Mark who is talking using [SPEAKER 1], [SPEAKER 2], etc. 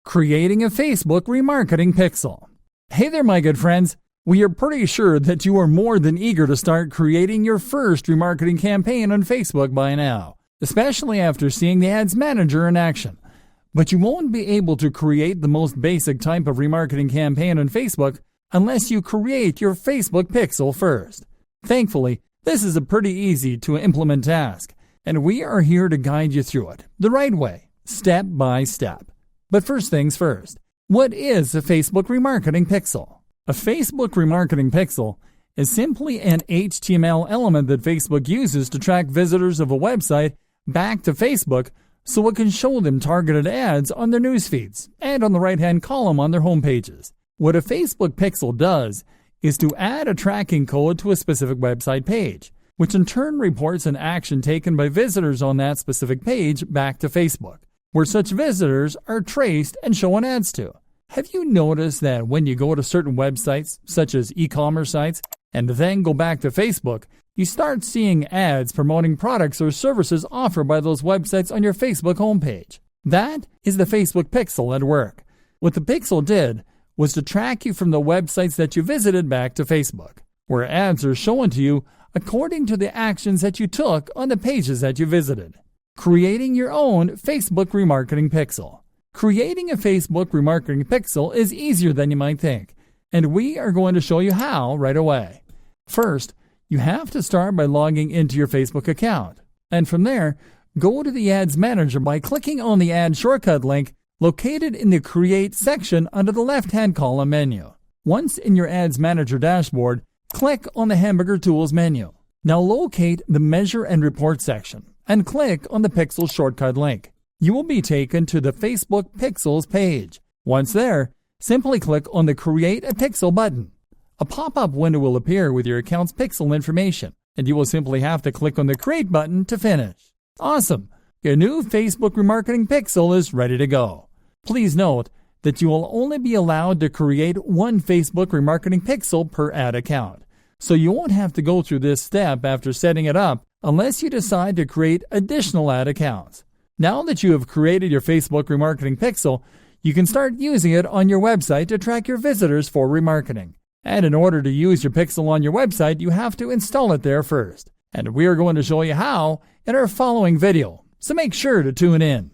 [SPEAKER 1] Creating a Facebook remarketing pixel. Hey there, my good friends. We are pretty sure that you are more than eager to start creating your first remarketing campaign on Facebook by now, especially after seeing the Ads Manager in action. But you won't be able to create the most basic type of remarketing campaign on Facebook unless you create your Facebook pixel first. Thankfully, this is a pretty easy to implement task, and we are here to guide you through it the right way, step by step. But first things first, what is a Facebook remarketing pixel? A Facebook remarketing pixel is simply an HTML element that Facebook uses to track visitors of a website back to Facebook so it can show them targeted ads on their news feeds and on the right-hand column on their home pages. What a Facebook pixel does is to add a tracking code to a specific website page, which in turn reports an action taken by visitors on that specific page back to Facebook, where such visitors are traced and shown ads to. Have you noticed that when you go to certain websites, such as e-commerce sites, and then go back to Facebook, you start seeing ads promoting products or services offered by those websites on your Facebook homepage? That is the Facebook pixel at work. What the pixel did was to track you from the websites that you visited back to Facebook, where ads are shown to you according to the actions that you took on the pages that you visited. Creating your own Facebook remarketing pixel. Creating a Facebook remarketing pixel is easier than you might think, and we are going to show you how right away. First, you have to start by logging into your Facebook account, and from there, go to the Ads Manager by clicking on the Ad Shortcut link located in the Create section under the left-hand column menu. Once in your Ads Manager dashboard, click on the Hamburger Tools menu. Now locate the Measure and Report section and click on the Pixel shortcut link. You will be taken to the Facebook Pixels page. Once there, simply click on the Create a Pixel button. A pop-up window will appear with your account's pixel information, and you will simply have to click on the Create button to finish. Awesome! Your new Facebook remarketing pixel is ready to go. Please note that you will only be allowed to create one Facebook remarketing pixel per ad account, so you won't have to go through this step after setting it up unless you decide to create additional ad accounts. Now that you have created your Facebook remarketing pixel, you can start using it on your website to track your visitors for remarketing. And in order to use your pixel on your website, you have to install it there first. And we are going to show you how in our following video, so make sure to tune in.